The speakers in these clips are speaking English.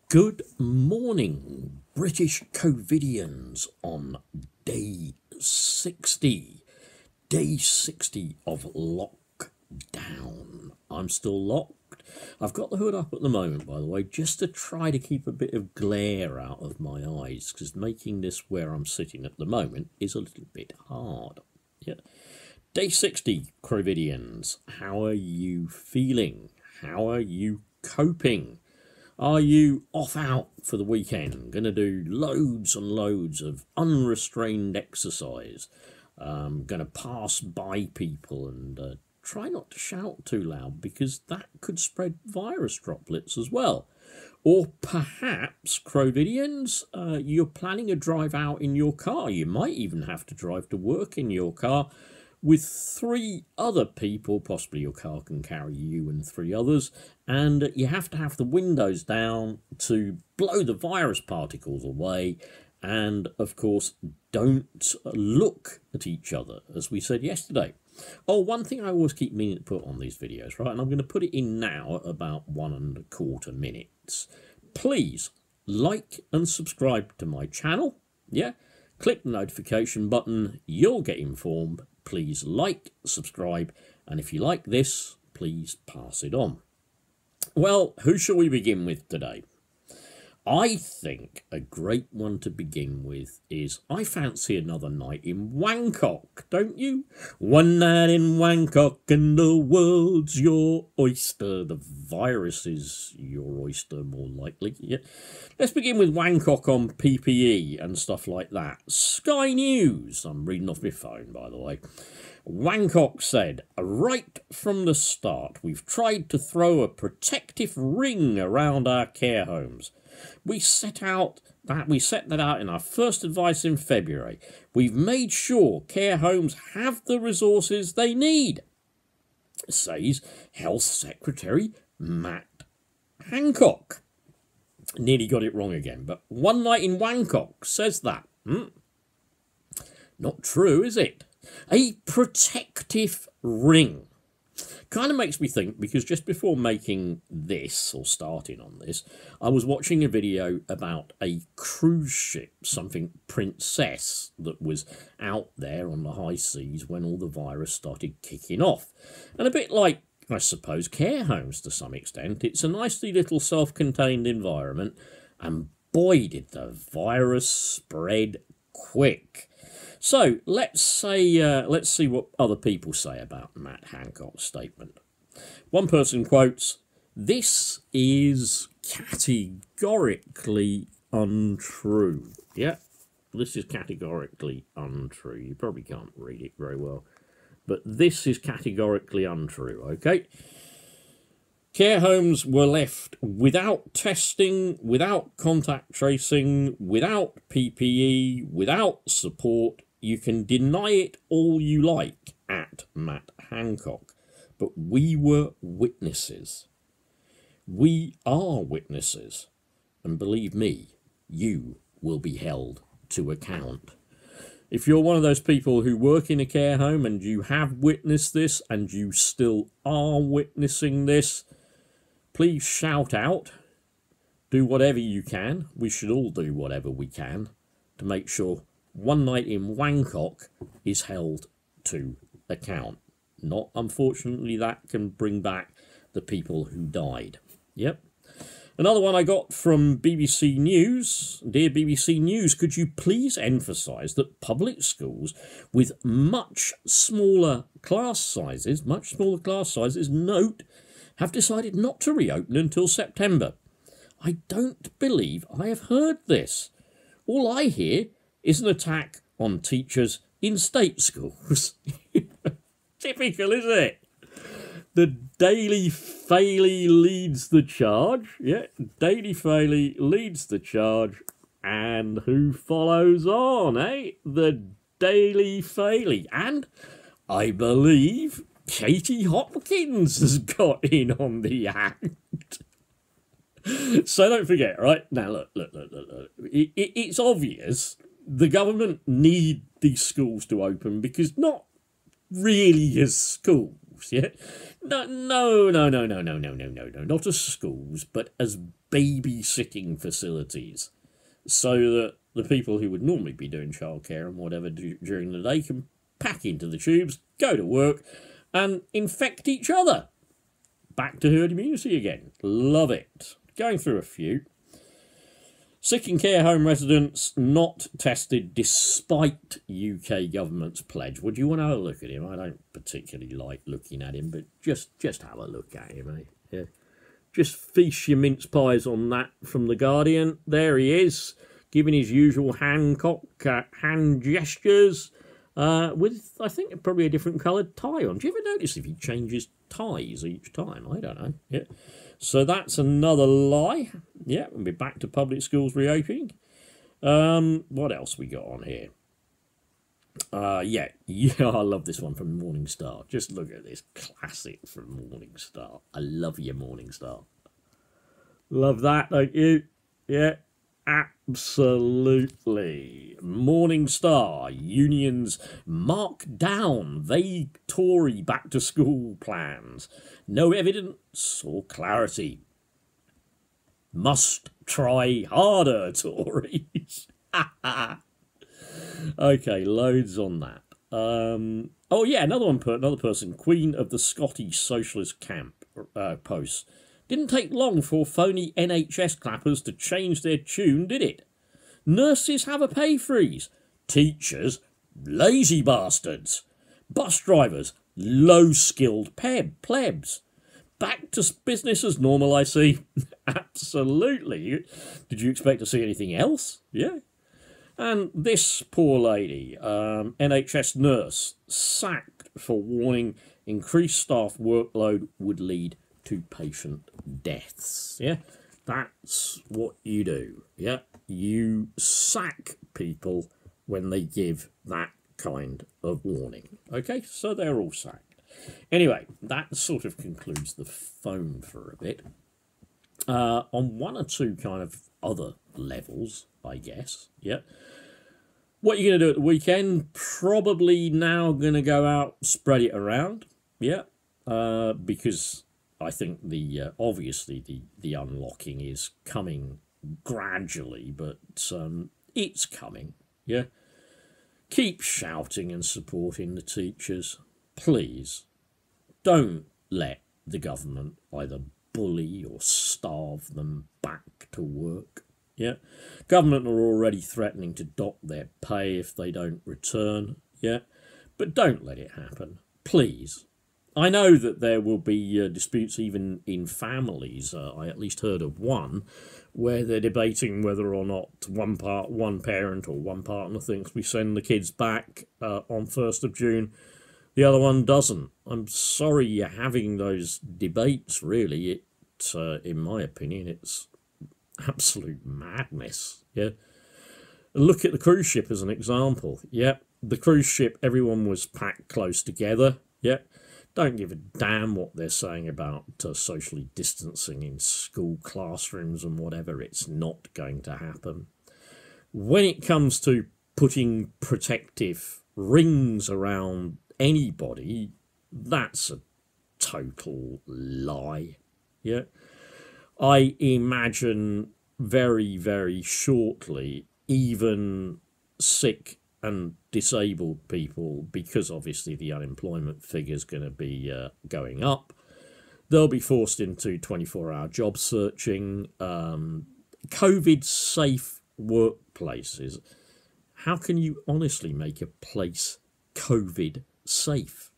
Good morning, British Covidians, on day 60. Day 60 of lockdown. I'm still locked. I've got the hood up at the moment, by the way, just to try to keep a bit of glare out of my eyes, because making this where I'm sitting at the moment is a little bit hard. Yeah. Day 60, Covidians. How are you feeling? How are you coping? Are you off out for the weekend? Going to do loads and loads of unrestrained exercise. Going to pass by people and try not to shout too loud, because that could spread virus droplets as well. Or perhaps, Crovidians, you're planning a drive out in your car. You might even have to drive to work in your car with 3 other people. Possibly your car can carry you and 3 others, and you have to have the windows down to blow the virus particles away, and of course don't look at each other, as we said yesterday. Oh, one thing I always keep meaning to put on these videos, right, and I'm going to put it in now at about 1¼ minutes. Please like and subscribe to my channel. Yeah, click the notification button, you'll get informed. Please like, subscribe, and if you like this, please pass it on. Well, who shall we begin with today? I think a great one to begin with is, I fancy another night in Bangkok, don't you? One night in Bangkok and the world's your oyster. The virus is your oyster, more likely. Yeah. Let's begin with Hancock on PPE and stuff like that. Sky News, I'm reading off my phone, by the way. Hancock said, right from the start, we've tried to throw a protective ring around our care homes. We set that out in our first advice in February. We've made sure care homes have the resources they need, says Health Secretary Matt Hancock. Nearly got it wrong again, but One Night in Bangkok says that. Not true, is it? A protective ring. Kind of makes me think, because just before making this, or starting on this, I was watching a video about a cruise ship, something Princess, that was out there on the high seas when all the virus started kicking off. And a bit like, I suppose, care homes to some extent, it's a nicely little self-contained environment, and boy did the virus spread quick. So let's see what other people say about Matt Hancock's statement. One person quotes, "This is categorically untrue." Yeah, this is categorically untrue. You probably can't read it very well, but this is categorically untrue, okay? Care homes were left without testing, without contact tracing, without PPE, without support. You can deny it all you like at Matt Hancock, but we were witnesses. We are witnesses, and believe me, you will be held to account. If you're one of those people who work in a care home and you have witnessed this and you still are witnessing this, please shout out. Do whatever you can. We should all do whatever we can to make sure One Night in Bangkok is held to account. Not, unfortunately, that can bring back the people who died. Yep. Another one I got from BBC News. Dear BBC News, could you please emphasise that public schools with much smaller class sizes, note, have decided not to reopen until September. I don't believe I have heard this. All I hear is an attack on teachers in state schools. Typical, isn't it? The Daily Faily leads the charge. Yeah, Daily Faily leads the charge. And who follows on, eh? The Daily Faily. And I believe Katie Hopkins has got in on the act. So don't forget, right? Now, look. It's obvious the government need these schools to open, because not really as schools, yeah? No, not as schools, but as babysitting facilities, so that the people who would normally be doing childcare and whatever during the day can pack into the tubes, go to work, and infect each other. Back to herd immunity again. Love it. Going through a few. Sick and care home residents not tested despite UK government's pledge. Would you want to have a look at him? I don't particularly like looking at him, but just have a look at him, eh? Yeah. Just feast your mince pies on that from The Guardian. There he is, giving his usual Hancock hand gestures, with, I think, probably a different coloured tie on. Do you ever notice if he changes ties each time? I don't know. Yeah. So that's another lie. Yeah, we'll be back to public schools reopening. What else we got on here? Yeah, I love this one from Morning Star. Just look at this classic from Morning Star. I love you, Morning Star. Love that, don't you? Yeah, absolutely. Morning Star. Unions mark down vague Tory back-to-school plans. No evidence or clarity. Must try harder, Tories. Okay, loads on that. Oh yeah, another person, Queen of the Scottish Socialist Camp posts. Didn't take long for phony NHS clappers to change their tune, did it? Nurses have a pay freeze. Teachers, lazy bastards. Bus drivers, low-skilled plebs. Back to business as normal, I see. Absolutely. Did you expect to see anything else? Yeah. And this poor lady, NHS nurse, sacked for warning increased staff workload would lead to patient deaths. Yeah, that's what you do. Yeah, you sack people when they give that kind of warning. Okay, so they're all sacked. Anyway, that sort of concludes the phone for a bit. On one or two kind of other levels, I guess. Yeah. What are you going to do at the weekend? Probably now going to go out, spread it around. Yeah. Because I think obviously the unlocking is coming gradually, but it's coming. Yeah. Keep shouting and supporting the teachers. Please don't let the government either bully or starve them back to work. Yeah, government are already threatening to dock their pay if they don't return. Yeah, but don't let it happen, please. I know that there will be disputes even in families. I at least heard of one where they're debating whether or not one parent or one partner thinks we send the kids back on 1st of June. The other one doesn't. I'm sorry you're having those debates, really. In my opinion, it's absolute madness. Yeah. Look at the cruise ship as an example. Yeah. The cruise ship, everyone was packed close together. Yeah. Don't give a damn what they're saying about socially distancing in school classrooms and whatever. It's not going to happen. When it comes to putting protective rings around anybody, that's a total lie. Yeah. I imagine very, very shortly, even sick and disabled people, because obviously the unemployment figure is going to be going up, they'll be forced into 24-hour job searching, COVID-safe workplaces. How can you honestly make a place COVID-safe?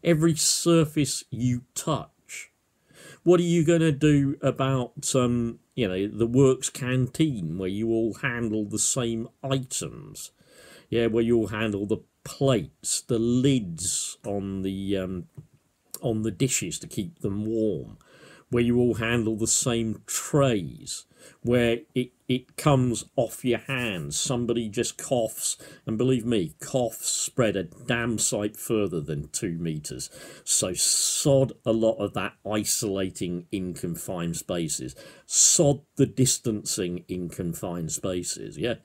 Every surface you touch. What are you going to do about, the works canteen where you all handle the same items? Yeah, where you all handle the plates, the lids on the dishes to keep them warm, where you all handle the same trays, where it comes off your hands. Somebody just coughs, and believe me, coughs spread a damn sight further than 2 meters. So sod a lot of that isolating in confined spaces. Sod the distancing in confined spaces, yeah?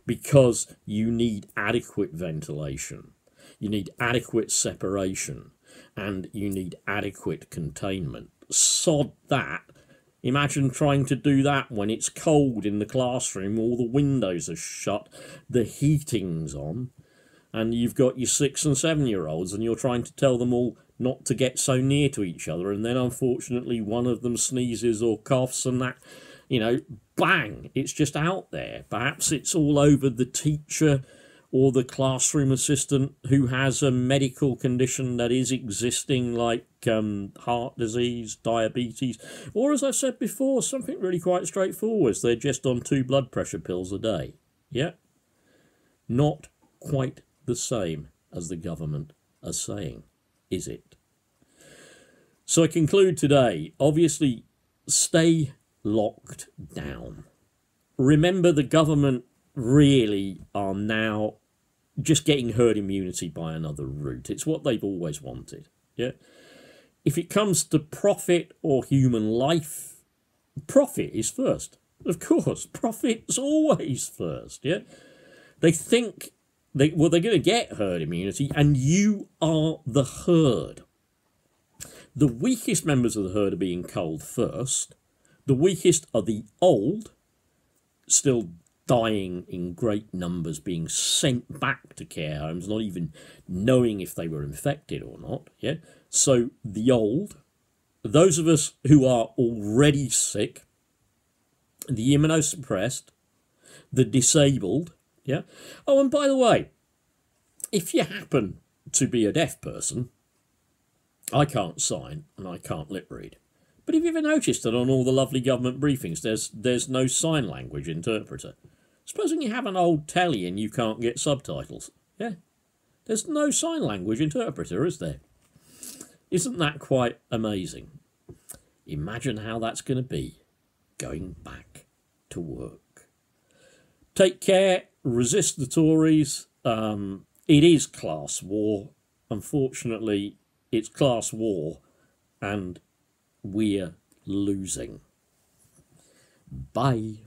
Because you need adequate ventilation. You need adequate separation. And you need adequate containment. Sod that Imagine trying to do that when it's cold in the classroom, all the windows are shut, the heating's on, and you've got your 6 and 7-year-olds and you're trying to tell them all not to get so near to each other, and then unfortunately one of them sneezes or coughs and that, you know, bang, it's just out there. Perhaps it's all over the teacher or the classroom assistant who has a medical condition that is existing, like heart disease, diabetes, or, as I've said before, something really quite straightforward. They're just on 2 blood pressure pills a day. Yeah? Not quite the same as the government are saying, is it? So I conclude today, obviously, stay locked down. Remember, the government really are now just getting herd immunity by another route. It's what they've always wanted. Yeah. If it comes to profit or human life, profit is first. Of course, profit's always first. Yeah. They think they're going to get herd immunity, and you are the herd. The weakest members of the herd are being culled first. The weakest are the old, still dying in great numbers, being sent back to care homes, not even knowing if they were infected or not. Yeah. So the old, those of us who are already sick, the immunosuppressed, the disabled. Yeah. Oh, and by the way, if you happen to be a deaf person, I can't sign and I can't lip read. But have you ever noticed that on all the lovely government briefings there's no sign language interpreter? Supposing you have an old telly and you can't get subtitles. Yeah. There's no sign language interpreter, is there? Isn't that quite amazing? Imagine how that's going to be going back to work. Take care. Resist the Tories. It is class war. Unfortunately, it's class war, and we're losing. Bye.